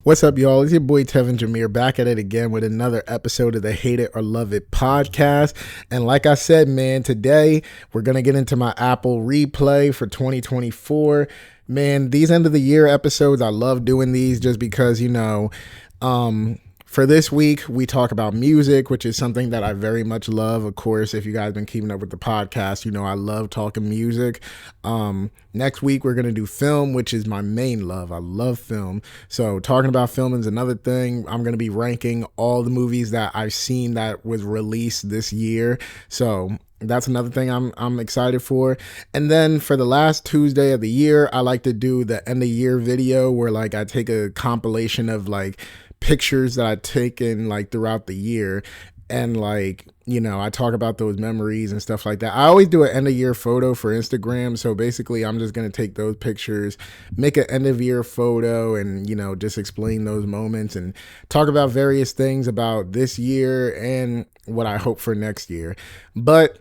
What's up, y'all? It's your boy Tevin Jameer back at it again with another episode of the Hate It or Love It podcast. And like I said, man, today we're going to get into my Apple replay for 2024. Man, these end of the year episodes, I love doing these just because, for this week, we talk about music, which is something that I very much love. Of course, if you guys been keeping up with the podcast, you know I love talking music. Next week, we're going to do film, which is my main love. I love film. So talking about film is another thing. I'm going to be ranking all the movies that I've seen that was released this year. So that's another thing I'm excited for. And then for the last Tuesday of the year, I like to do the end of year video where like I take a compilation of like pictures that I taken like throughout the year, and like, you know, I talk about those memories and stuff like that. I always do an end of year photo for Instagram, so basically I'm just going to take those pictures, make an end of year photo, and, you know, just explain those moments and talk about various things about this year and what I hope for next year. But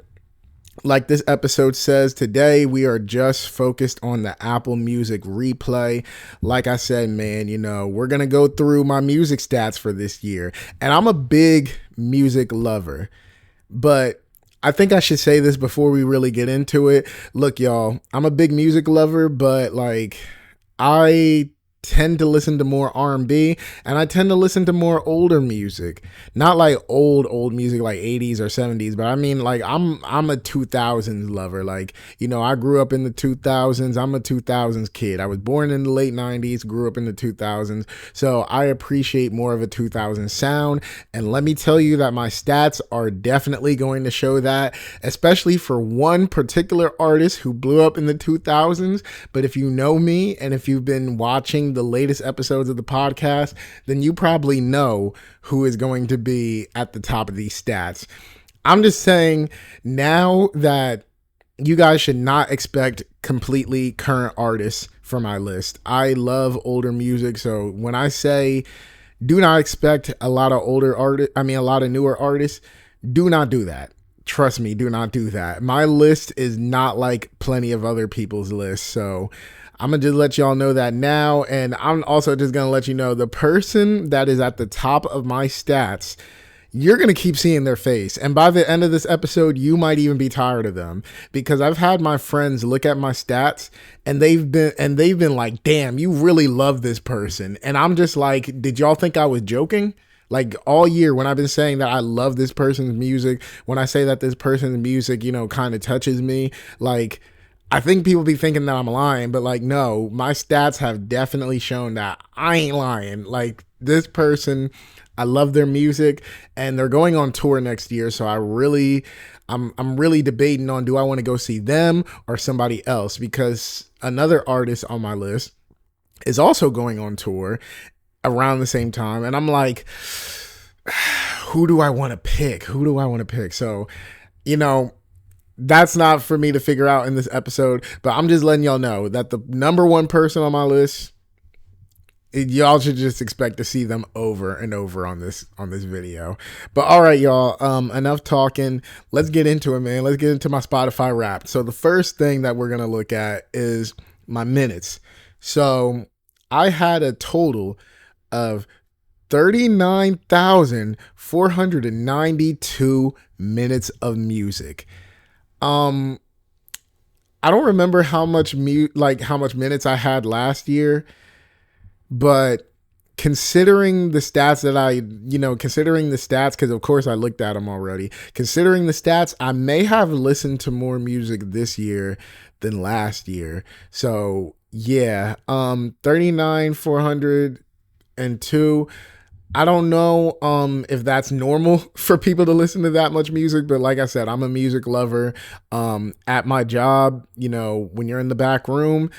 like this episode says, today we are just focused on the Apple Music replay. Like I said, man, you know, we're going to go through my music stats for this year. And I'm a big music lover, but I think I should say this before we really get into it. Look, y'all, I'm a big music lover, but like I tend to listen to more R&B, and I tend to listen to more older music. Not like old music like 80s or 70s, but I mean like I'm a 2000s lover. Like, you know, I grew up in the 2000s. I'm a 2000s kid. I was born in the late 90s, grew up in the 2000s. So I appreciate more of a 2000s sound, and let me tell you that my stats are definitely going to show that, especially for one particular artist who blew up in the 2000s. But if you know me and if you've been watching the latest episodes of the podcast, then you probably know who is going to be at the top of these stats. I'm just saying now that you guys should not expect completely current artists for my list. I love older music, so when I say do not expect a lot of a lot of newer artists, do not do that. Trust me, do not do that. My list is not like plenty of other people's lists, so I'm going to just let y'all know that now. And I'm also just going to let you know the person that is at the top of my stats, you're going to keep seeing their face. And by the end of this episode, you might even be tired of them, because I've had my friends look at my stats and they've been like, damn, you really love this person. And I'm just like, did y'all think I was joking? Like all year when I've been saying that I love this person's music, when I say that this person's music, you know, kind of touches me, like I think people be thinking that I'm lying, but like, no, my stats have definitely shown that I ain't lying. Like this person, I love their music, and they're going on tour next year. So I'm really debating on, do I want to go see them or somebody else? Because another artist on my list is also going on tour around the same time. And I'm like, who do I want to pick? So, you know, that's not for me to figure out in this episode, but I'm just letting y'all know that the number one person on my list, y'all should just expect to see them over and over on this video. But all right, y'all, enough talking. Let's get into it, man. Let's get into my Spotify Wrapped. So the first thing that we're going to look at is my minutes. So I had a total of 39,492 minutes of music. I don't remember how much minutes I had last year, but considering the stats because of course I looked at them already, considering the stats, I may have listened to more music this year than last year. So yeah, 39,402. I don't know if that's normal for people to listen to that much music, but like I said, I'm a music lover. At my job, you know, when you're in the back room,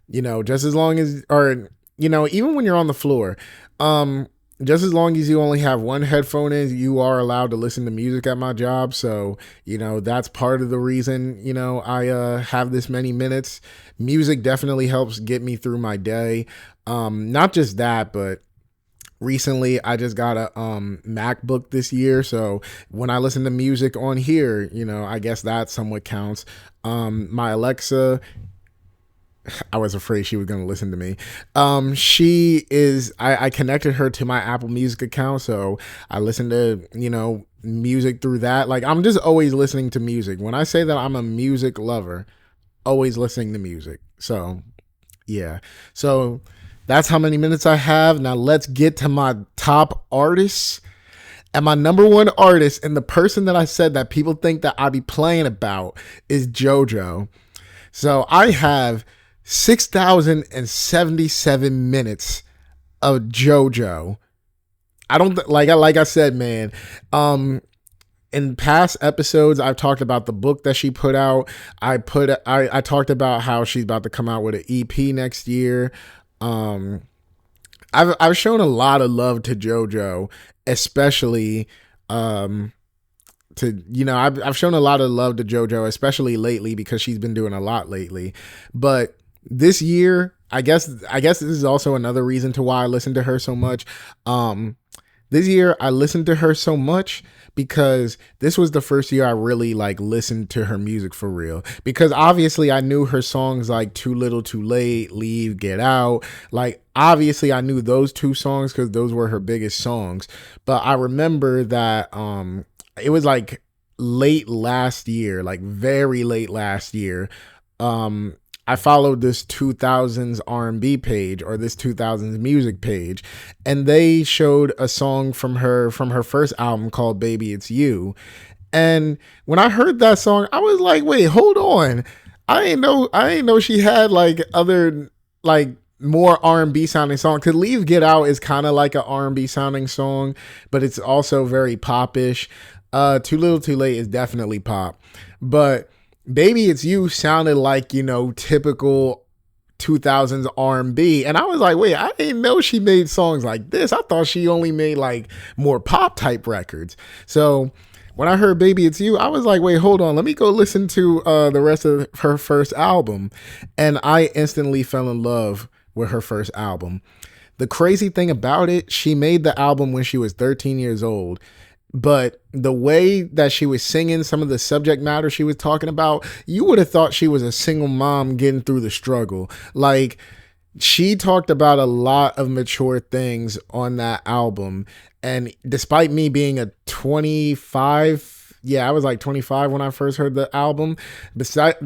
you know, just as long as, or, you know, even when you're on the floor, just as long as you only have one headphone in, you are allowed to listen to music at my job. So, you know, that's part of the reason, you know, I have this many minutes. Music definitely helps get me through my day. Not just that, but recently I just got a MacBook this year, so when I listen to music on here, you know, I guess that somewhat counts. My Alexa I was afraid she was going to listen to me. She is, I connected her to my Apple Music account. So I listen to, music through that. Like, I'm just always listening to music. When I say that I'm a music lover, always listening to music. So, yeah. So that's how many minutes I have. Now let's get to my top artists. And my number one artist, and the person that I said that people think that I be playing about, is JoJo. So I have 6,077 minutes of JoJo. I don't like I said, man. In past episodes, I've talked about the book that she put out. I talked about how she's about to come out with an EP next year. I've shown a lot of love to JoJo, especially I've shown a lot of love to JoJo, especially lately because she's been doing a lot lately. But this year, I guess this is also another reason to why I listen to her so much. This year I listened to her so much because this was the first year I really like listened to her music for real. Because obviously I knew her songs like Too Little Too Late, Leave, Get Out. Like obviously I knew those two songs because those were her biggest songs. But I remember that it was like late last year, like very late last year. I followed this 2000s R&B page or this 2000s music page, and they showed a song from her first album called Baby It's You. And when I heard that song, I was like, wait, hold on. I ain't know she had like other like more R&B sounding song. Cause Leave Get Out is kind of like an R&B sounding song, but it's also very popish. Too Little Too Late is definitely pop, but Baby It's You sounded like, typical 2000s R&B. And I was like, wait, I didn't know she made songs like this. I thought she only made like more pop type records. So when I heard Baby It's You, I was like, wait, hold on. Let me go listen to the rest of her first album. And I instantly fell in love with her first album. The crazy thing about it, she made the album when she was 13 years old. But the way that she was singing, some of the subject matter she was talking about, you would have thought she was a single mom getting through the struggle. Like, she talked about a lot of mature things on that album. And despite me being a 25, I was like 25 when I first heard the album. Despite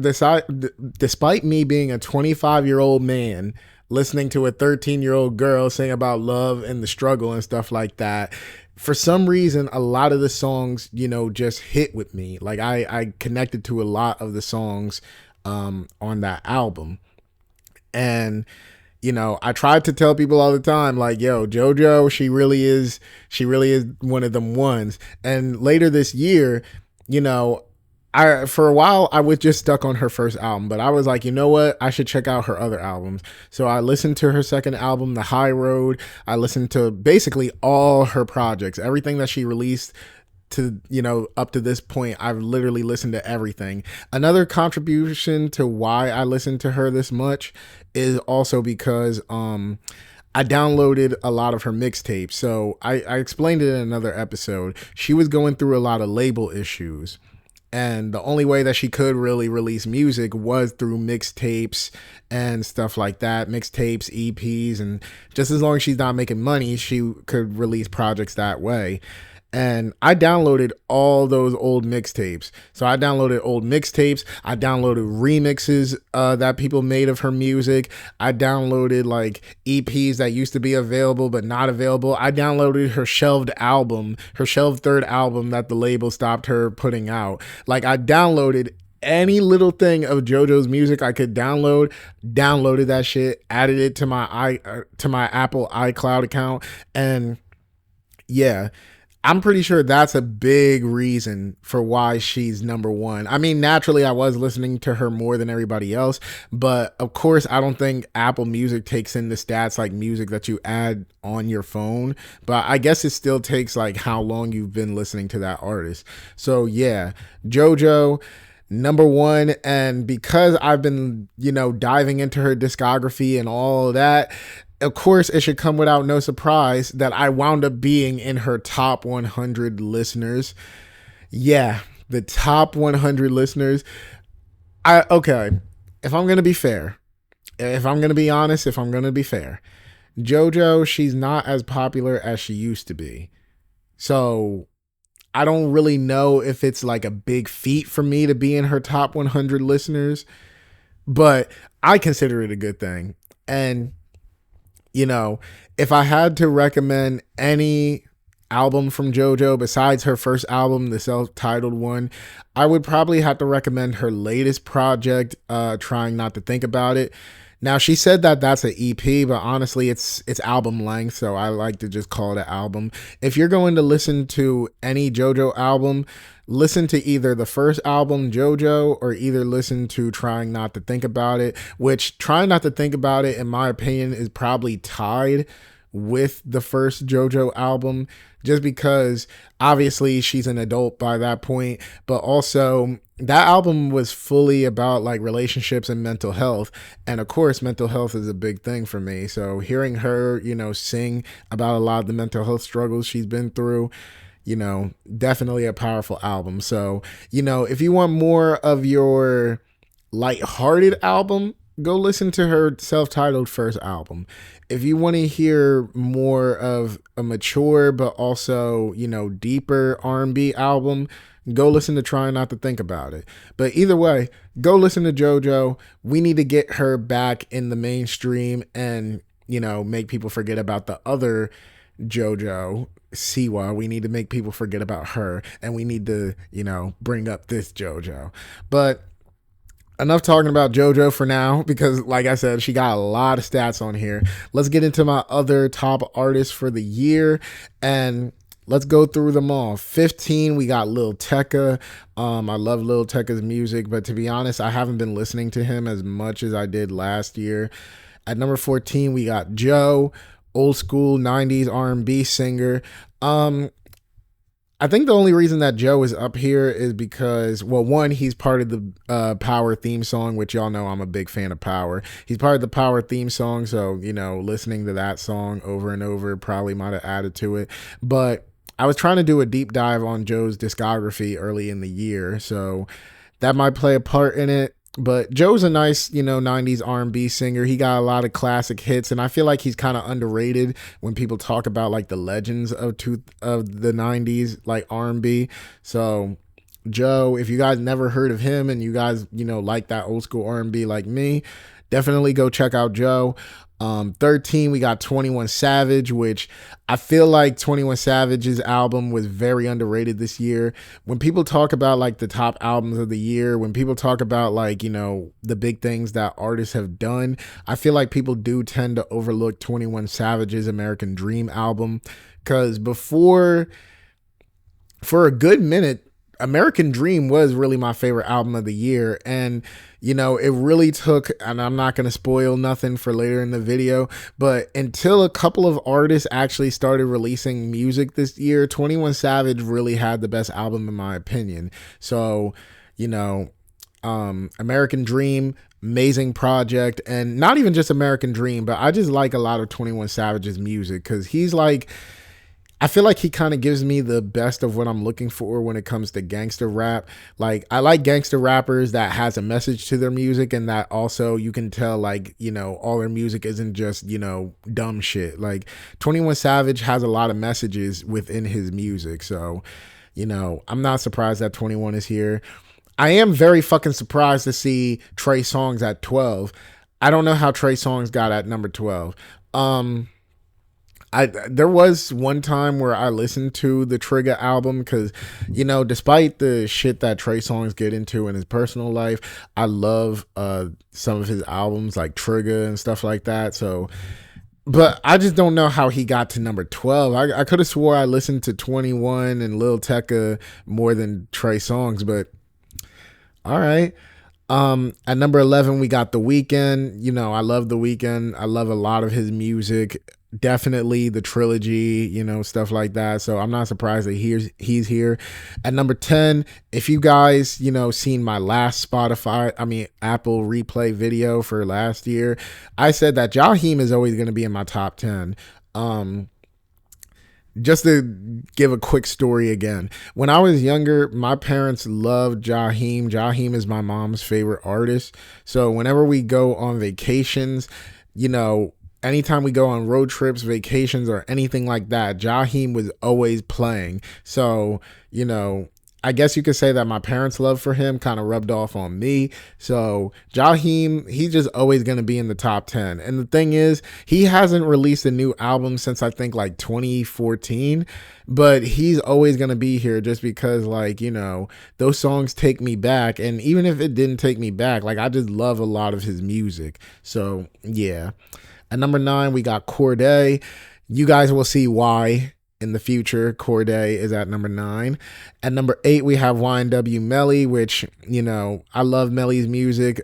me being a 25-year-old man listening to a 13-year-old girl sing about love and the struggle and stuff like that, for some reason, a lot of the songs, just hit with me. Like I connected to a lot of the songs on that album. And, I tried to tell people all the time, like, yo, JoJo, she really is one of them ones. And later this year, for a while, I was just stuck on her first album, but I was like, you know what? I should check out her other albums. So I listened to her second album, The High Road. I listened to basically all her projects, everything that she released to, up to this point. I've literally listened to everything. Another contribution to why I listened to her this much is also because, I downloaded a lot of her mixtapes. So I explained it in another episode. She was going through a lot of label issues. And the only way that she could really release music was through mixtapes and stuff like that. Mixtapes, EPs, and just as long as she's not making money, she could release projects that way. And I downloaded all those old mixtapes. So I downloaded old mixtapes. I downloaded remixes that people made of her music. I downloaded like EPs that used to be available but not available. I downloaded her shelved third album that the label stopped her putting out. Like I downloaded any little thing of JoJo's music I could downloaded that shit, added it to my Apple iCloud account, and yeah. I'm pretty sure that's a big reason for why she's number one. I mean, naturally, I was listening to her more than everybody else, but of course, I don't think Apple Music takes in the stats like music that you add on your phone, but I guess it still takes like how long you've been listening to that artist. So yeah, JoJo, number one. And because I've been, diving into her discography and all of that, of course, it should come without no surprise that I wound up being in her top 100 listeners. Yeah, the top 100 listeners. Okay, if I'm going to be fair, if I'm going to be honest, if I'm going to be fair, JoJo, she's not as popular as she used to be. So I don't really know if it's like a big feat for me to be in her top 100 listeners, but I consider it a good thing. And, you know, if I had to recommend any album from JoJo besides her first album, the self-titled one, I would probably have to recommend her latest project, Trying Not to Think About It. Now, she said that that's an EP, but honestly, it's album length, so I like to just call it an album. If you're going to listen to any JoJo album, listen to either the first album, JoJo, or either listen to Trying Not to Think About It, which Trying Not to Think About It, in my opinion, is probably tied with the first JoJo album, just because obviously she's an adult by that point, but also that album was fully about like relationships and mental health. And of course, mental health is a big thing for me. So hearing her, sing about a lot of the mental health struggles she's been through, definitely a powerful album. So, if you want more of your lighthearted album, go listen to her self-titled first album. If you want to hear more of a mature but also, deeper R&B album, go listen to Try Not to Think About It. But either way, go listen to JoJo. We need to get her back in the mainstream and, make people forget about the other JoJo, Siwa. We need to make people forget about her, and we need to, bring up this JoJo. But enough talking about JoJo for now, because like I said, she got a lot of stats on here. Let's get into my other top artists for the year, and let's go through them all. 15, we got Lil Tecca. I love Lil Tecca's music, but to be honest, I haven't been listening to him as much as I did last year. At number 14, we got Joe, old school 90s R&B singer. I think the only reason that Joe is up here is because, well, one, he's part of the Power theme song, which y'all know I'm a big fan of Power. He's part of the Power theme song, so, listening to that song over and over probably might have added to it. But I was trying to do a deep dive on Joe's discography early in the year, so that might play a part in it. But Joe's a nice, 90s R&B singer. He got a lot of classic hits, and I feel like he's kind of underrated when people talk about like the legends of the 90s, like R&B. So Joe, if you guys never heard of him and you guys, like that old school R&B like me, definitely go check out Joe. 13, we got 21 Savage, which I feel like 21 Savage's album was very underrated this year. When people talk about like the top albums of the year, when people talk about like, the big things that artists have done, I feel like people do tend to overlook 21 Savage's American Dream album, because for a good minute, American Dream was really my favorite album of the year. And, it really took, and I'm not going to spoil nothing for later in the video, but until a couple of artists actually started releasing music this year, 21 Savage really had the best album in my opinion. So, American Dream, amazing project. And not even just American Dream, but I just like a lot of 21 Savage's music, because he's like, I feel like he kind of gives me the best of what I'm looking for when it comes to gangster rap. Like, I like gangster rappers that has a message to their music, and that also you can tell, like, all their music isn't just, dumb shit. Like, 21 Savage has a lot of messages within his music. So, I'm not surprised that 21 is here. I am very fucking surprised to see Trey Songz at 12. I don't know how Trey Songz got at number 12. There was one time where I listened to the Trigger album, because, despite the shit that Trey Songz get into in his personal life, I love some of his albums like Trigger and stuff like that. So, but I just don't know how he got to number 12. I could have swore I listened to 21 and Lil Tecca more than Trey Songz, but all right. At number 11, we got The Weeknd. I love The Weeknd. I love a lot of his music. Definitely the trilogy, stuff like that. So I'm not surprised that he's here. At number 10, if you guys, seen my last Apple replay video for last year, I said that Jaheim is always going to be in my top 10. Just to give a quick story again, when I was younger, my parents loved Jaheim. Jaheim is my mom's favorite artist. So whenever we go on vacations, you know, anytime we go on road trips, vacations, or anything like that, Jaheim was always playing. So, you know, I guess you could say that my parents' love for him kind of rubbed off on me. So Jaheim, he's just always going to be in the top 10. And the thing is, he hasn't released a new album since I think like 2014, but he's always going to be here just because, like, you know, those songs take me back. And even if it didn't take me back, like, I just love a lot of his music. So yeah. At number 9, we got Corday. You guys will see why in the future. Corday is at number 9. At number 8, we have YNW Melly, which, you know, I love Melly's music.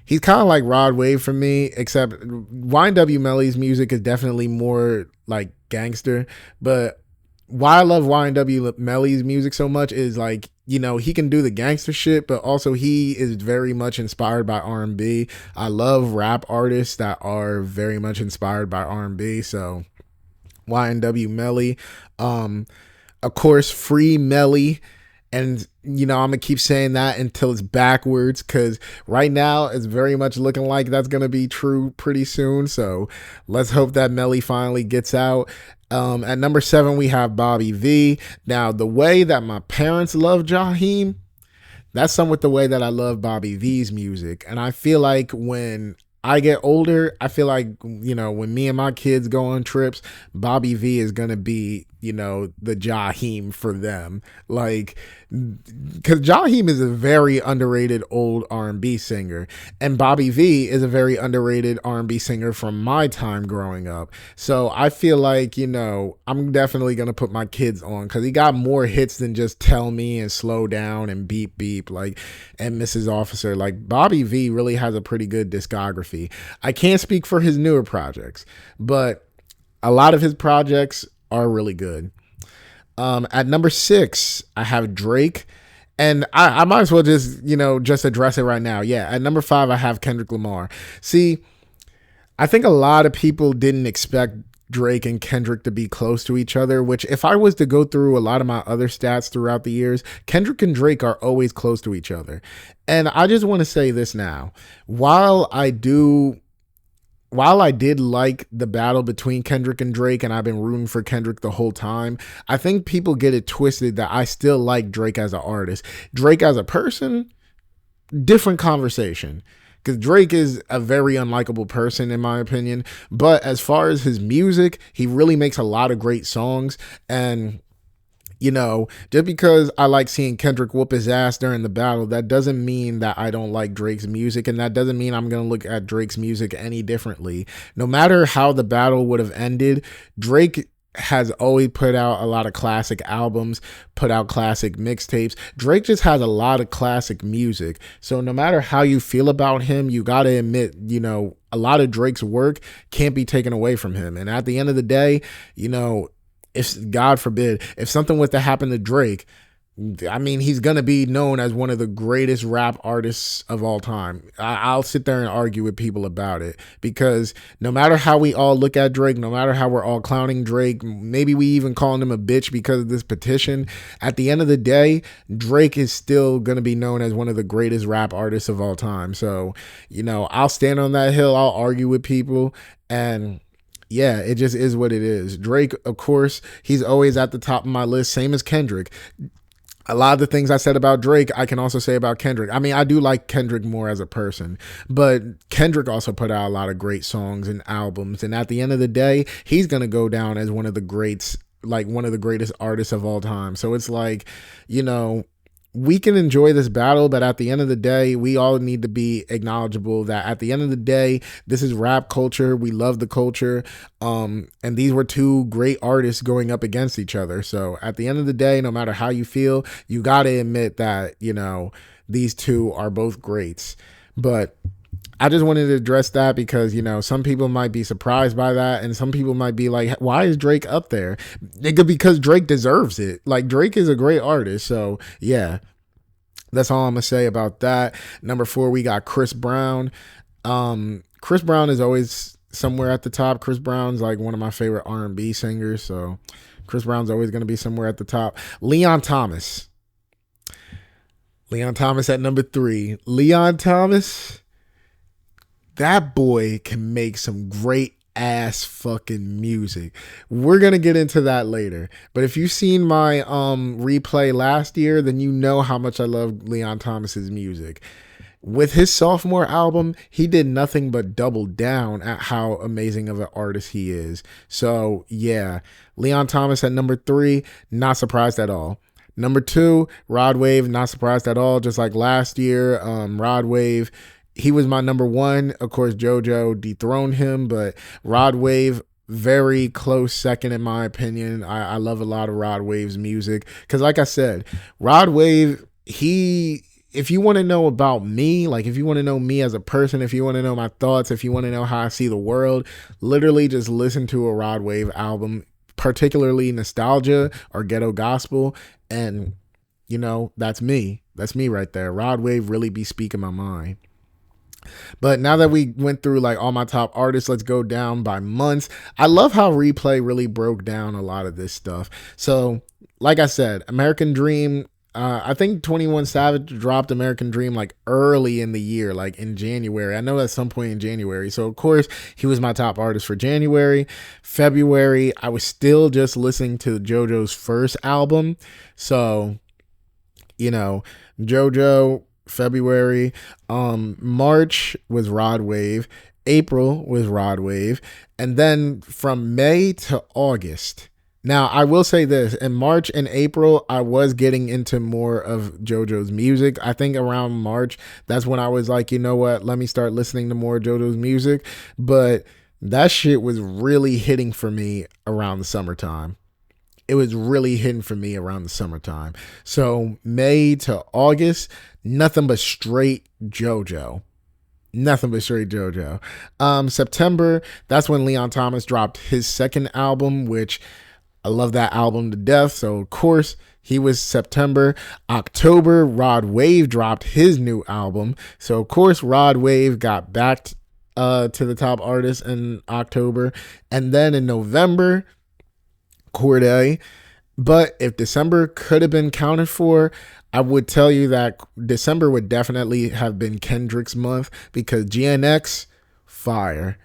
He's kind of like Rod Wave for me, except YNW Melly's music is definitely more like gangster. But why I love YNW Melly's music so much is, like, you know, he can do the gangster shit, but also he is very much inspired by R&B. I love rap artists that are very much inspired by R&B. So YNW Melly, of course, Free Melly. And, you know, I'm going to keep saying that until it's backwards, because right now it's very much looking like that's going to be true pretty soon. So let's hope that Melly finally gets out. At number 7, we have Bobby V. Now, the way that my parents love Jaheim, that's somewhat the way that I love Bobby V's music. And I feel like when I get older, I feel like, you know, when me and my kids go on trips, Bobby V is going to be, you know, the Jaheim for them. Like, because Jaheim is a very underrated old R&B singer, and Bobby V is a very underrated R&B singer from my time growing up. So I feel like, you know, I'm definitely going to put my kids on, because he got more hits than just Tell Me and Slow Down and Beep Beep, like, and Mrs. Officer. Like, Bobby V really has a pretty good discography. I can't speak for his newer projects, but a lot of his projects are really good. At number 6, I have Drake. And I might as well just, you know, just address it right now. Yeah, at number 5, I have Kendrick Lamar. See, I think a lot of people didn't expect Drake and Kendrick to be close to each other, which, if I was to go through a lot of my other stats throughout the years, Kendrick and Drake are always close to each other. And I just want to say this now. While I did like the battle between Kendrick and Drake, and I've been rooting for Kendrick the whole time, I think people get it twisted that I still like Drake as an artist. Drake as a person, different conversation. Because Drake is a very unlikable person, in my opinion. But as far as his music, he really makes a lot of great songs. And, you know, just because I like seeing Kendrick whoop his ass during the battle, that doesn't mean that I don't like Drake's music. And that doesn't mean I'm going to look at Drake's music any differently. No matter how the battle would have ended, Drake has always put out a lot of classic albums, put out classic mixtapes. Drake just has a lot of classic music. So no matter how you feel about him, you got to admit, you know, a lot of Drake's work can't be taken away from him. And at the end of the day, you know, if, God forbid, if something was to happen to Drake, I mean, he's going to be known as one of the greatest rap artists of all time. I'll sit there and argue with people about it, because no matter how we all look at Drake, no matter how we're all clowning Drake, maybe we even calling him a bitch because of this petition, at the end of the day, Drake is still going to be known as one of the greatest rap artists of all time. So, you know, I'll stand on that hill. I'll argue with people, and yeah, it just is what it is. Drake, of course, he's always at the top of my list, same as Kendrick. A lot of the things I said about Drake, I can also say about Kendrick. I mean, I do like Kendrick more as a person, but Kendrick also put out a lot of great songs and albums. And at the end of the day, he's going to go down as one of the greats, like one of the greatest artists of all time. So it's like, you know, we can enjoy this battle, but at the end of the day, we all need to be acknowledgeable that at the end of the day, this is rap culture. We love the culture. And these were two great artists going up against each other. So at the end of the day, no matter how you feel, you got to admit that, you know, these two are both greats. But I just wanted to address that because, you know, some people might be surprised by that, and some people might be like, why is Drake up there? Because Drake deserves it. Like, Drake is a great artist. So yeah, that's all I'm gonna say about that. Number 4, we got Chris Brown. Chris Brown is always somewhere at the top. Chris Brown's like one of my favorite R&B singers, so Chris Brown's always going to be somewhere at the top. Leon Thomas. Leon Thomas at number 3. Leon Thomas, that boy can make some great ass fucking music. We're gonna get into that later. But if you've seen my replay last year, then you know how much I love Leon Thomas's music. With his sophomore album, he did nothing but double down at how amazing of an artist he is. So yeah, Leon Thomas at number 3, not surprised at all. Number 2, Rod Wave, not surprised at all. Just like last year, Rod Wave, he was my number 1. Of course, JoJo dethroned him, but Rod Wave, very close second in my opinion. I love a lot of Rod Wave's music because, like I said, Rod Wave, if you want to know about me, like if you want to know me as a person, if you want to know my thoughts, if you want to know how I see the world, literally just listen to a Rod Wave album, particularly Nostalgia or Ghetto Gospel, and you know, that's me. That's me right there. Rod Wave really be speaking my mind. But now that we went through like all my top artists, let's go down by months. I love how Replay really broke down a lot of this stuff. So, like I said, American Dream, I think 21 Savage dropped American Dream like early in the year, like in January. I know at some point in January. So, of course, he was my top artist for January. February, I was still just listening to JoJo's first album. So, you know, JoJo, February, March was Rod Wave, April was Rod Wave, and then from May to August. Now, I will say this, in March and April, I was getting into more of JoJo's music. I think around March, that's when I was like, you know what, let me start listening to more JoJo's music. But that shit was really hitting for me around the summertime. It was really hitting for me around the summertime. So May to August, nothing but straight JoJo. Nothing but straight JoJo. September, that's when Leon Thomas dropped his second album, which I love that album to death. So, of course, he was September. October, Rod Wave dropped his new album. So, of course, Rod Wave got back to the top artist in October. And then in November, Corday. But if December could have been counted for, I would tell you that December would definitely have been Kendrick's month because GNX, fire.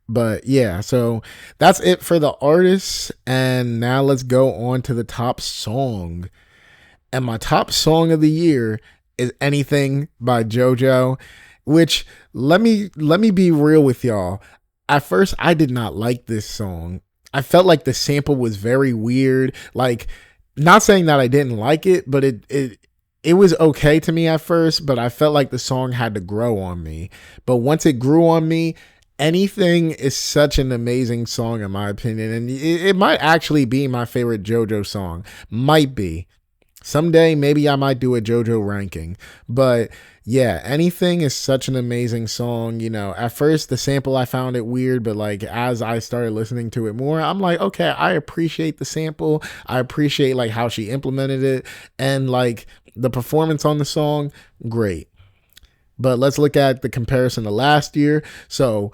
But yeah, so that's it for the artists. And now let's go on to the top song. And my top song of the year is Anything by JoJo, which let me be real with y'all. At first, I did not like this song. I felt like the sample was very weird. Like, not saying that I didn't like it, but it was okay to me at first, but I felt like the song had to grow on me. But once it grew on me, Anything is such an amazing song in my opinion. And it might actually be my favorite JoJo song. Might be. Someday, maybe I might do a JoJo ranking. But yeah, Anything is such an amazing song. You know, at first the sample, I found it weird, but like as I started listening to it more, I'm like, okay, I appreciate the sample. I appreciate like how she implemented it, and like the performance on the song, great. But let's look at the comparison to last year. So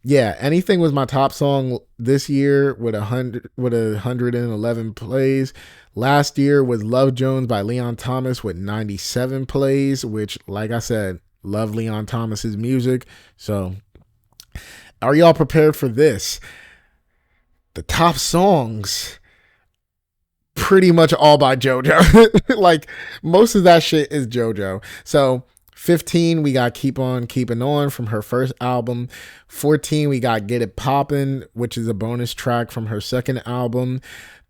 yeah, Anything was my top song this year with 111 plays. Last year was Love Jones by Leon Thomas with 97 plays, which, like I said, love Leon Thomas's music. So are y'all prepared for this? The top songs, pretty much all by JoJo. Like most of that shit is JoJo. So 15, we got Keep On Keeping On from her first album. 14, we got Get It Poppin', which is a bonus track from her second album.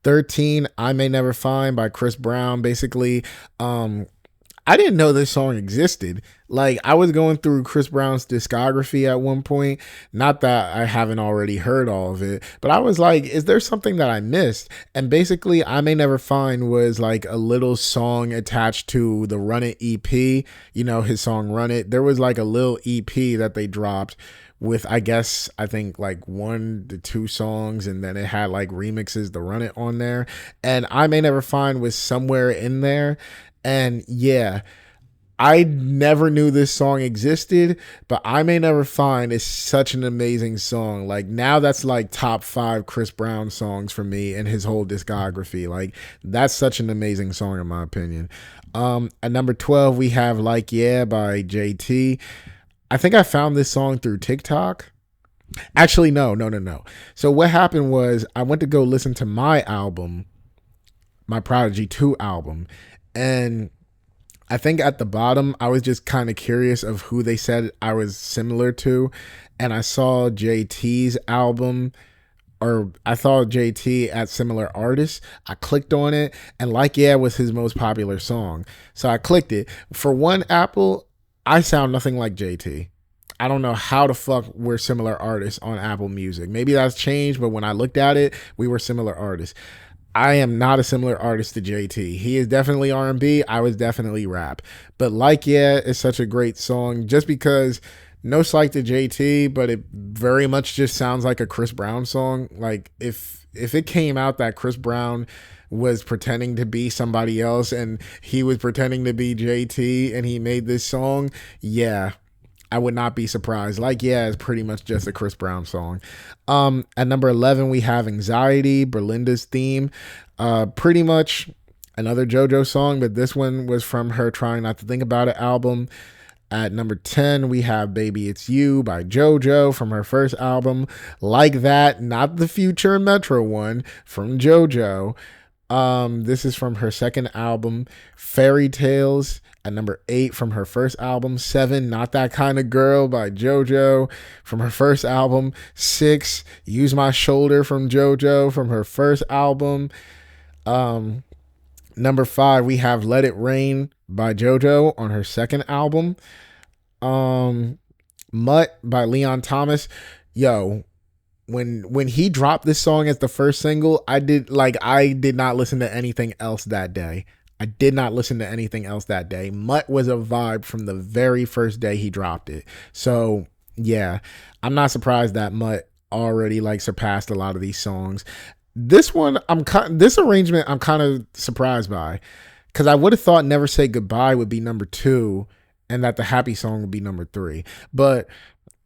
13, I May Never Find by Chris Brown. Basically, I didn't know this song existed. Like, I was going through Chris Brown's discography at one point. Not that I haven't already heard all of it, but I was like, is there something that I missed? And basically, I May Never Find was like a little song attached to the Run It EP. You know, his song Run It. There was like a little EP that they dropped with, I think like 1 to 2 songs, and then it had like remixes to Run It on there. And I May Never Find was somewhere in there. And yeah, I never knew this song existed, but I May Never Find is such an amazing song. Like now that's like top 5 Chris Brown songs for me and his whole discography. Like that's such an amazing song in my opinion. At number 12 we have Like Yeah by JT. I think I found this song through TikTok. Actually, no. So what happened was I went to go listen to my album, my Prodigy 2 album, and I think at the bottom, I was just kind of curious of who they said I was similar to. And I saw JT's album, or I saw JT at similar artists. I clicked on it, and Like Yeah was his most popular song. So I clicked it. For one, Apple, I sound nothing like JT. I don't know how the fuck we're similar artists on Apple Music. Maybe that's changed, but when I looked at it, we were similar artists. I am not a similar artist to JT. He is definitely R&B. I was definitely rap. But Like Yeah is such a great song just because no slight to JT, but it very much just sounds like a Chris Brown song. Like if it came out that Chris Brown was pretending to be somebody else and he was pretending to be JT and he made this song, yeah, I would not be surprised. Like Yeah is pretty much just a Chris Brown song. At number 11 we have Anxiety, Berlinda's theme. Pretty much another JoJo song, but this one was from her Trying Not to Think About It album. At number 10 we have Baby It's You by JoJo from her first album. Like That, not the Future Metro one, from JoJo. This is from her second album. Fairy Tales at number 8 from her first album. 7, Not That Kind of Girl by JoJo from her first album. 6, Use My Shoulder from JoJo from her first album. Number 5 we have Let It Rain by JoJo on her second album. Mutt by Leon Thomas. Yo, when he dropped this song as the first single, I did not listen to anything else that day. Mutt was a vibe from the very first day he dropped it. So yeah, I'm not surprised that Mutt already like surpassed a lot of these songs. This arrangement I'm kind of surprised by, because I would have thought Never Say Goodbye would be number 2 and that the Happy Song would be number 3. But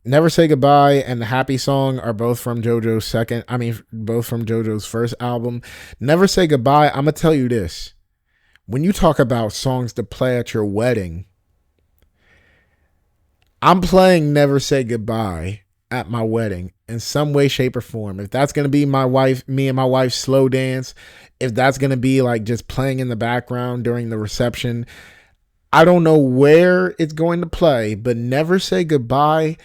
Never Say Goodbye and the Happy Song are both from both from JoJo's first album. Never Say Goodbye, I'm going to tell you this. When you talk about songs to play at your wedding, I'm playing Never Say Goodbye at my wedding in some way, shape, or form. If that's going to be me and my wife's slow dance, if that's going to be like just playing in the background during the reception, I don't know where it's going to play, but Never Say Goodbye.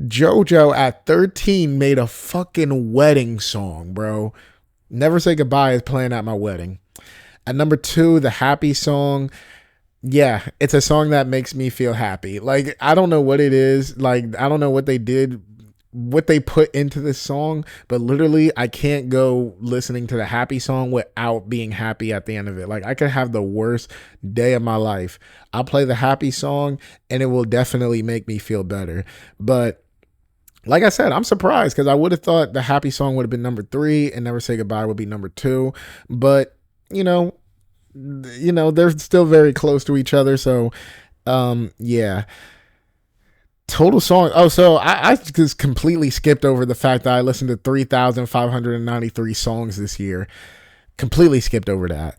JoJo at 13 made a fucking wedding song, bro. Never Say Goodbye is playing at my wedding. At number 2, the Happy Song. Yeah, it's a song that makes me feel happy. Like, I don't know what it is. Like, I don't know what they did, what they put into this song, but literally I can't go listening to the Happy Song without being happy at the end of it. Like, I could have the worst day of my life. I'll play the Happy Song and it will definitely make me feel better. But like I said, I'm surprised because I would have thought the Happy Song would have been number 3 and Never Say Goodbye would be number 2. But, you know, they're still very close to each other. So, yeah. Total song. Oh, so I just completely skipped over the fact that I listened to 3,593 songs this year. Completely skipped over that.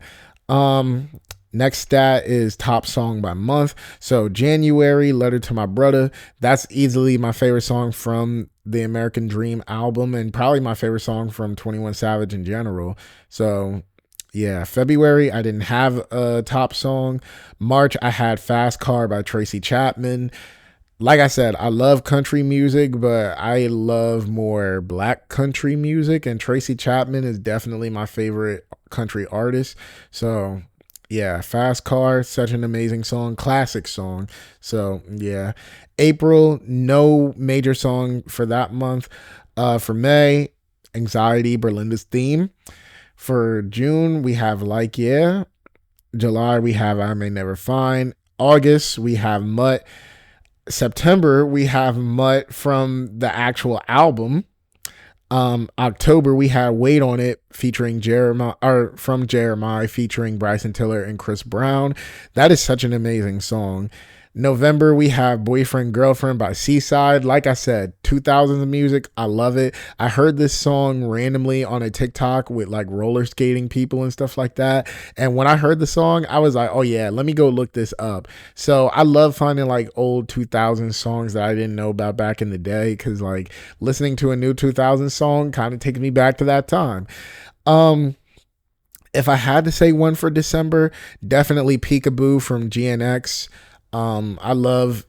Next stat is top song by month. So January, Letter to My Brother. That's easily my favorite song from the American Dream album and probably my favorite song from 21 Savage in general. So yeah, February, I didn't have a top song. March, I had Fast Car by Tracy Chapman. Like I said, I love country music, but I love more black country music, and Tracy Chapman is definitely my favorite country artist. So yeah, Fast Car, such an amazing song, classic song. So yeah, April, no major song for that month. For May, Anxiety, Berlinda's Theme. For June, we have Like Yeah. July, we have I May Never Find. August, we have Mutt. September, we have Mutt from the actual album. October we had Wait on It featuring Jeremiah, or from Jeremiah, featuring Bryson Tiller and Chris Brown. That is such an amazing song. November we have Boyfriend Girlfriend by Seaside. Like I said, 2000s music, I love it. I heard this song randomly on a TikTok with like roller skating people and stuff like that, and when I heard the song I was like, oh yeah, let me go look this up. So I love finding like old 2000s songs that I didn't know about back in the day, because like listening to a new 2000s song kind of takes me back to that time. If I had to say one for December, definitely Peekaboo from GNX. I love,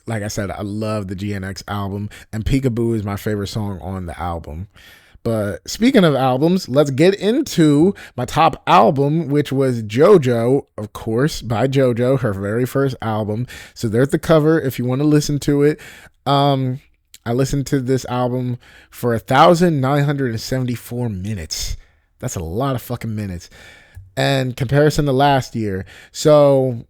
like I said, I love the GNX album, and Peekaboo is my favorite song on the album. But speaking of albums, let's get into my top album, which was JoJo, of course, by JoJo, her very first album. So there's the cover if you want to listen to it. I listened to this album for 1,974 minutes. That's a lot of fucking minutes. And comparison to last year. So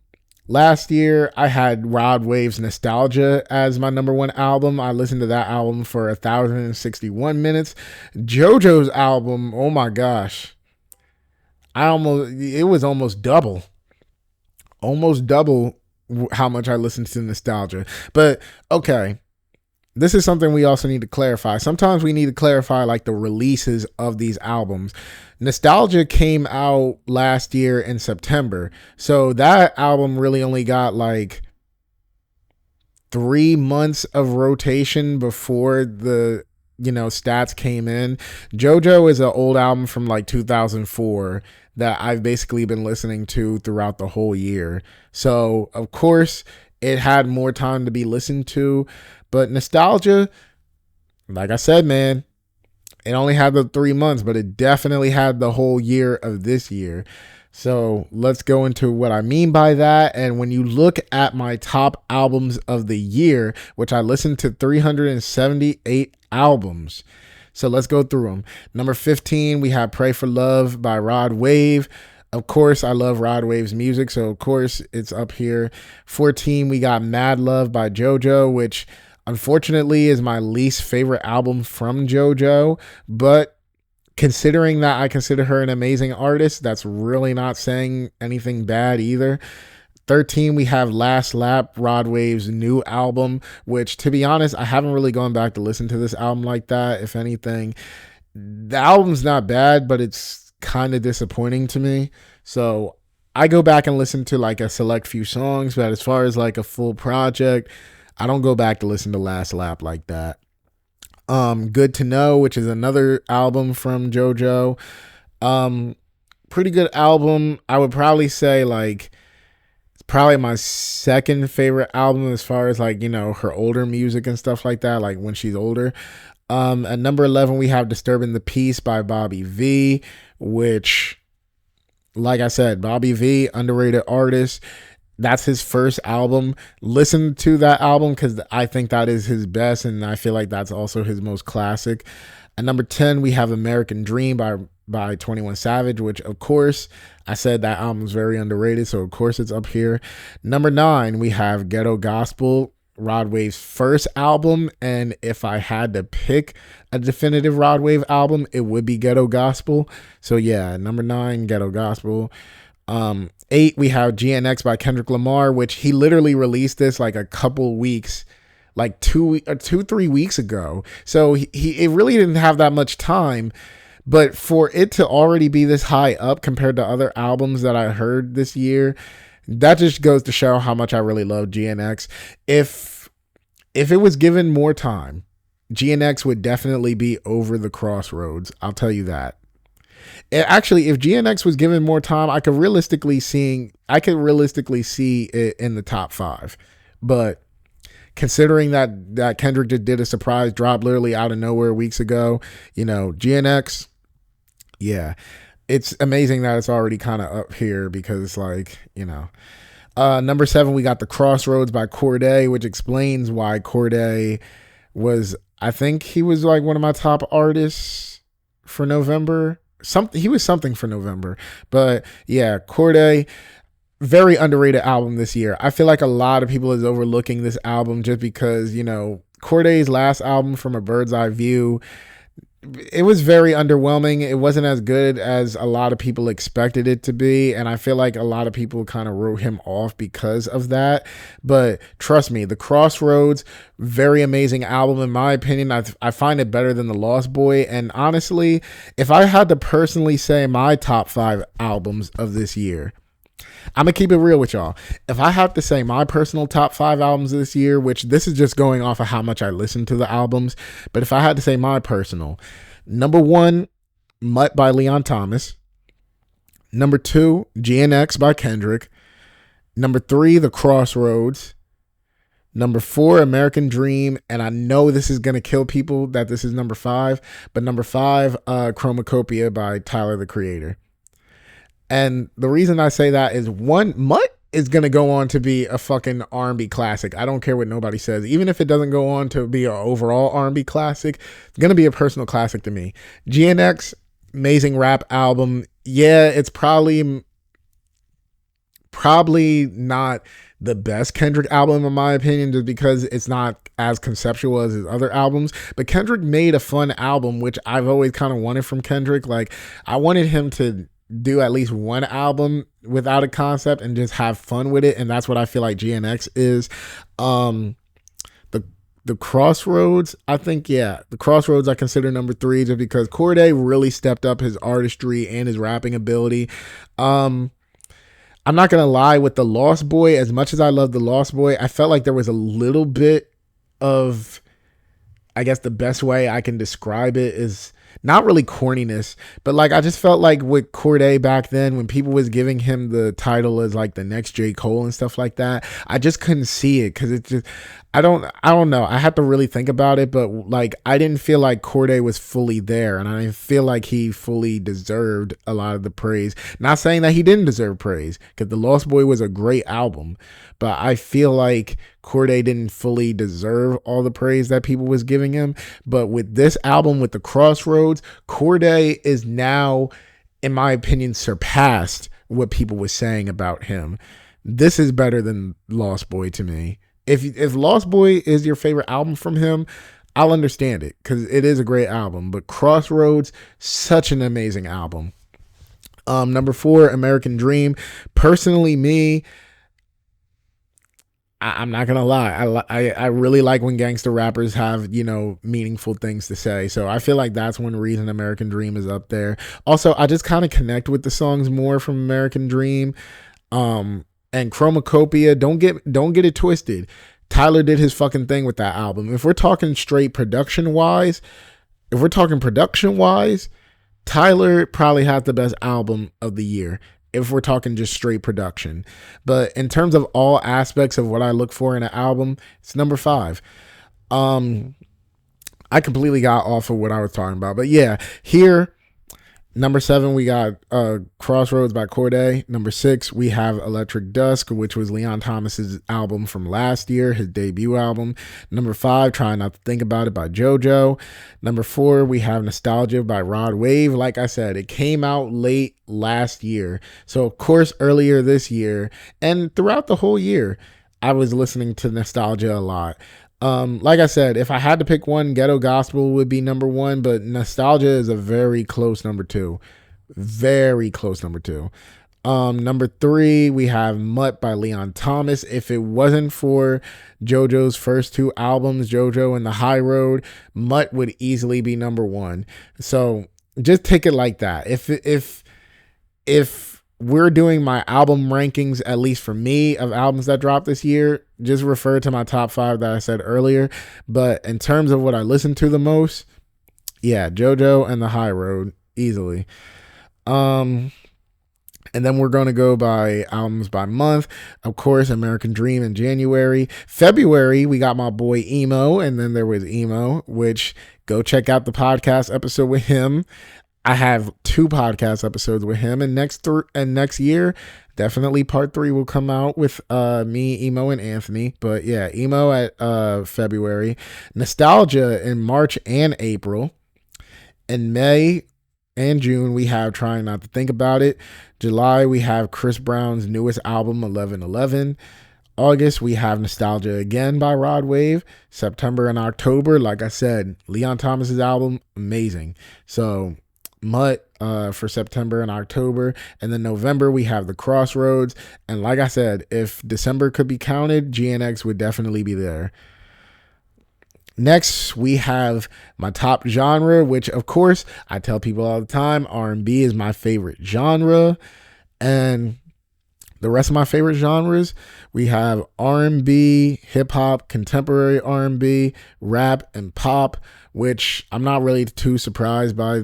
last year, I had Rod Wave's Nostalgia as my number one album. I listened to that album for 1,061 minutes. JoJo's album, oh my gosh. It was almost double. Almost double how much I listened to Nostalgia. But okay. This is something we also need to clarify. Sometimes we need to clarify like the releases of these albums. Nostalgia came out last year in September. So that album really only got like 3 months of rotation before the, stats came in. JoJo is an old album from like 2004 that I've basically been listening to throughout the whole year. So, of course, it had more time to be listened to. But Nostalgia, like I said, man, it only had the 3 months, but it definitely had the whole year of this year. So let's go into what I mean by that. And when you look at my top albums of the year, which I listened to 378 albums. So let's go through them. Number 15, we have Pray for Love by Rod Wave. Of course, I love Rod Wave's music, so of course it's up here. 14, we got Mad Love by JoJo, which unfortunately is my least favorite album from JoJo, but considering that I consider her an amazing artist, that's really not saying anything bad either. 13, we have Last Lap, Rod Wave's new album, which, to be honest, I haven't really gone back to listen to this album like that. If anything, the album's not bad, but it's kind of disappointing to me. So I go back and listen to like a select few songs, but as far as like a full project, I don't go back to listen to Last Lap like that. Good to Know, which is another album from JoJo. Pretty good album. I would probably say like it's probably my second favorite album as far as like, her older music and stuff like that, like when she's older. At number 11, we have Disturbing the Peace by Bobby V, which, like I said, Bobby V, underrated artist. That's his first album. Listen to that album because I think that is his best, and I feel like that's also his most classic. At number 10, we have American Dream by 21 Savage, which, of course, I said that album is very underrated, so of course it's up here. Number 9, we have Ghetto Gospel, Rod Wave's first album, and if I had to pick a definitive Rod Wave album, it would be Ghetto Gospel. So yeah, number 9, Ghetto Gospel. 8, we have GNX by Kendrick Lamar, which he literally released this like a couple weeks, like 3 weeks ago. So it really didn't have that much time, but for it to already be this high up compared to other albums that I heard this year, that just goes to show how much I really love GNX. If it was given more time, GNX would definitely be over the crossroads. I'll tell you that. Actually, if GNX was given more time, I could realistically see it in the top 5. But considering that Kendrick just did a surprise drop literally out of nowhere weeks ago, GNX, yeah, it's amazing that it's already kind of up here because number 7, we got The Crossroads by Cordae, which explains why Cordae was, I think he was like one of my top artists for November. He was something for November, but yeah, Cordae, very underrated album this year. I feel like a lot of people is overlooking this album just because, Cordae's last album, From a Bird's Eye View, it was very underwhelming. It wasn't as good as a lot of people expected it to be, and I feel like a lot of people kind of wrote him off because of that. But trust me, The Crossroads, very amazing album in my opinion. I find it better than The Lost Boy, and honestly, if I had to personally say my top 5 albums of this year, I'm gonna keep it real with y'all. If I have to say my personal top 5 albums this year, which this is just going off of how much I listen to the albums, but if I had to say my personal, number 1, Mutt by Leon Thomas. Number 2, GNX by Kendrick. Number 3, The Crossroads. Number 4, American Dream. And I know this is gonna kill people that this is number 5, but number 5, Chromacopia by Tyler the Creator. And the reason I say that is, one, Mutt is going to go on to be a fucking R&B classic. I don't care what nobody says. Even if it doesn't go on to be an overall R&B classic, it's going to be a personal classic to me. GNX, amazing rap album. Yeah, it's probably not the best Kendrick album in my opinion, just because it's not as conceptual as his other albums. But Kendrick made a fun album, which I've always kind of wanted from Kendrick. Like, I wanted him to do at least one album without a concept and just have fun with it, and that's what I feel like GNX is. The Crossroads, I think, yeah, The Crossroads I consider number 3, just because Corday really stepped up his artistry and his rapping ability. I'm not gonna lie, with The Lost Boy, as much as I love The Lost Boy, I felt like there was a little bit of, I guess the best way I can describe it is not really corniness, but like I just felt like with Corday back then, when people was giving him the title as like the next J. Cole and stuff like that, I just couldn't see it, because it just, I don't know. I have to really think about it, but like I didn't feel like Corday was fully there, and I didn't feel like he fully deserved a lot of the praise. Not saying that he didn't deserve praise, because The Lost Boy was a great album, but I feel like Corday didn't fully deserve all the praise that people was giving him. But with this album, with The Crossroads, Corday is now, in my opinion, surpassed what people were saying about him. This is better than Lost Boy to me. If Lost Boy is your favorite album from him, I'll understand it, because it is a great album. But Crossroads, such an amazing album. Number 4, American Dream. Personally, me, I'm not gonna lie. I really like when gangster rappers have, you know, meaningful things to say. So I feel like that's one reason American Dream is up there. Also, I just kind of connect with the songs more from American Dream. And Chromacopia, don't get it twisted. Tyler did his fucking thing with that album. If we're talking straight production wise, Tyler probably had the best album of the year, if we're talking just straight production. But in terms of all aspects of what I look for in an album, it's number 5. I completely got off of what I was talking about. But yeah, here, number 7, we got Crossroads by Corday. Number 6, we have Electric Dusk, which was Leon Thomas's album from last year, his debut album. Number 5, Try Not to Think About It by JoJo. Number 4, we have Nostalgia by Rod Wave. Like I said, it came out late last year. So, of course, earlier this year and throughout the whole year, I was listening to Nostalgia a lot. Like I said, if I had to pick one, Ghetto Gospel would be number 1, but Nostalgia is a very close number 2. Very close number 2. Number 3, we have Mutt by Leon Thomas. If it wasn't for JoJo's first 2 albums, JoJo and The High Road, Mutt would easily be number 1. So just take it like that. If we're doing my album rankings, at least for me, of albums that dropped this year, just refer to my top 5 that I said earlier. But in terms of what I listen to the most, yeah, JoJo and The High Road, easily. And then we're going to go by albums by month. Of course, American Dream in January. February, we got my boy Emo, and then there was Emo, which, go check out the podcast episode with him. I have 2 podcast episodes with him, and next year, definitely part 3 will come out with me, Emo, and Anthony. But yeah, Emo at February, Nostalgia in March and April. In May and June, we have Trying Not to Think About It. July, we have Chris Brown's newest album, 1111. August, we have Nostalgia Again by Rod Wave. September and October, like I said, Leon Thomas's album, amazing. So Mutt for September and October. And then November, we have The Crossroads. And like I said, if December could be counted, GNX would definitely be there. Next, we have my top genre, which, of course, I tell people all the time, R&B is my favorite genre. And the rest of my favorite genres, we have R&B, hip-hop, contemporary R&B, rap, and pop, which I'm not really too surprised by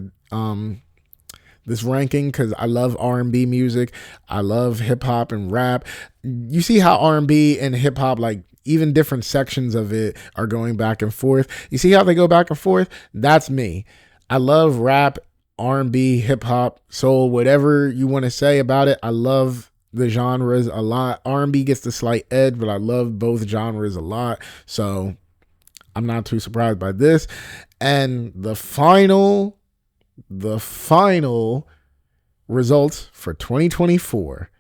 this ranking because I love R&B music. I love hip-hop and rap. You see how R&B and hip-hop, like, even different sections of it are going back and forth. You see how they go back and forth? That's me. I love rap, R&B, hip-hop, soul, whatever you want to say about it. I love the genres a lot. R&B gets the slight edge, but I love both genres a lot. So I'm not too surprised by this. And the final results for 2024.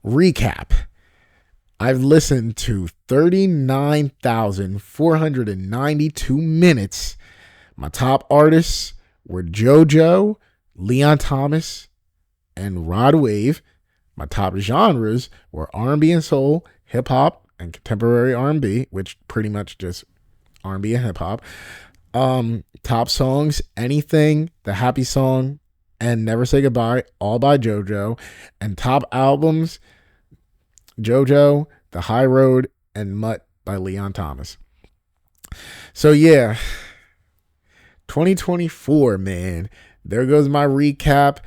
Recap. I've listened to 39,492 minutes. My top artists were JoJo, Leon Thomas, and Rod Wave. My top genres were R&B and soul, hip hop, and contemporary R&B, which pretty much just R&B and hip hop. Top songs, Anything, The Happy Song, and Never Say Goodbye, all by JoJo. And top albums, JoJo, The High Road, and Mutt by Leon Thomas. So yeah, 2024, man. There goes my recap.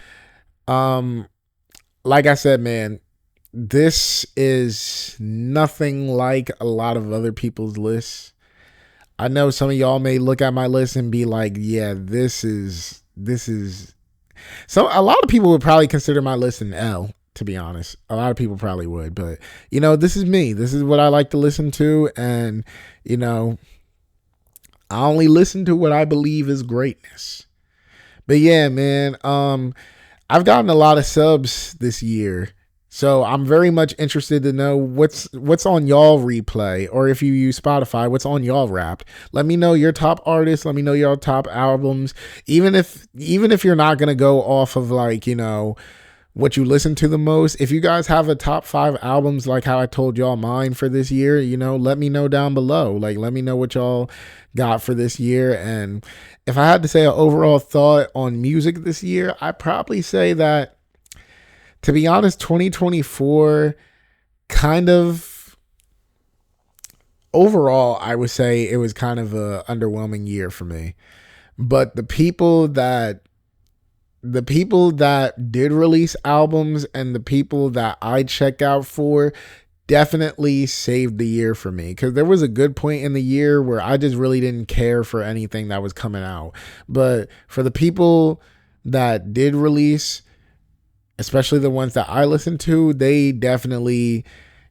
Like I said, man, this is nothing like a lot of other people's lists. I know some of y'all may look at my list and be like, yeah, this is. So a lot of people would probably consider my list an L, to be honest. A lot of people probably would, but this is me. This is what I like to listen to. And, I only listen to what I believe is greatness. But yeah, man, I've gotten a lot of subs this year. So I'm very much interested to know what's on y'all replay, or if you use Spotify, what's on y'all Wrapped. Let me know your top artists. Let me know your top albums. Even if you're not gonna go off of like what you listen to the most. If you guys have a top 5 albums, like how I told y'all mine for this year, let me know down below. Like, let me know what y'all got for this year. And if I had to say an overall thought on music this year, I'd probably say that, to be honest, 2024 kind of overall, I would say it was kind of a underwhelming year for me. But the people that did release albums and the people that I check out for definitely saved the year for me, because there was a good point in the year where I just really didn't care for anything that was coming out. But for the people that did release, especially the ones that I listened to, they definitely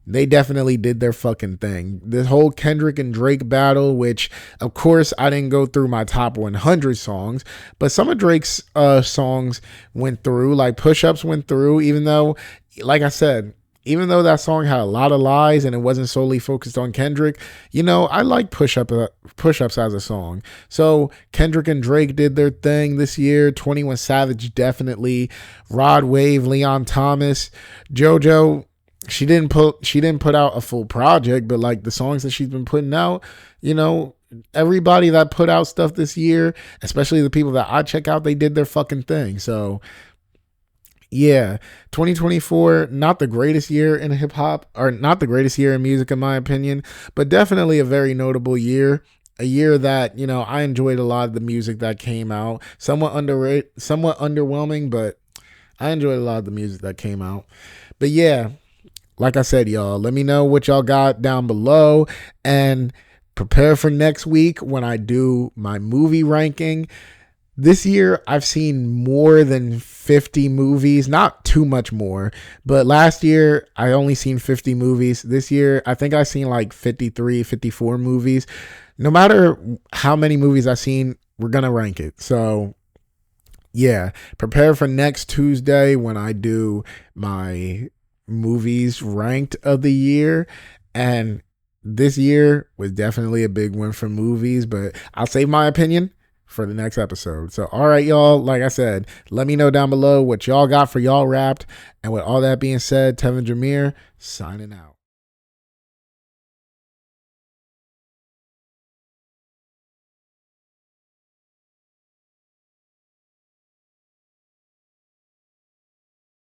did their fucking thing. This whole Kendrick and Drake battle, which of course I didn't go through my top 100 songs, but some of Drake's songs went through, like Push Ups went through, even though, like I said, even though that song had a lot of lies and it wasn't solely focused on Kendrick, I like Push Ups as a song. So Kendrick and Drake did their thing this year. 21 Savage definitely. Rod Wave, Leon Thomas, JoJo. She didn't put out a full project, but like the songs that she's been putting out, everybody that put out stuff this year, especially the people that I check out, they did their fucking thing. So yeah, 2024, not the greatest year in hip hop, or not the greatest year in music, in my opinion, but definitely a very notable year. A year that, I enjoyed a lot of the music that came out. Somewhat underrated, somewhat underwhelming, but I enjoyed a lot of the music that came out. But yeah, like I said, y'all, let me know what y'all got down below, and prepare for next week when I do my movie ranking. This year, I've seen more than 50 movies, not too much more, but last year, I only seen 50 movies. This year, I think I've seen like 53, 54 movies. No matter how many movies I've seen, we're going to rank it. So yeah, prepare for next Tuesday when I do my movies ranked of the year. And this year was definitely a big win for movies, but I'll save my opinion for the next episode. So, all right, y'all, like I said, let me know down below what y'all got for y'all Wrapped. And with all that being said, Tevin Jameer signing out.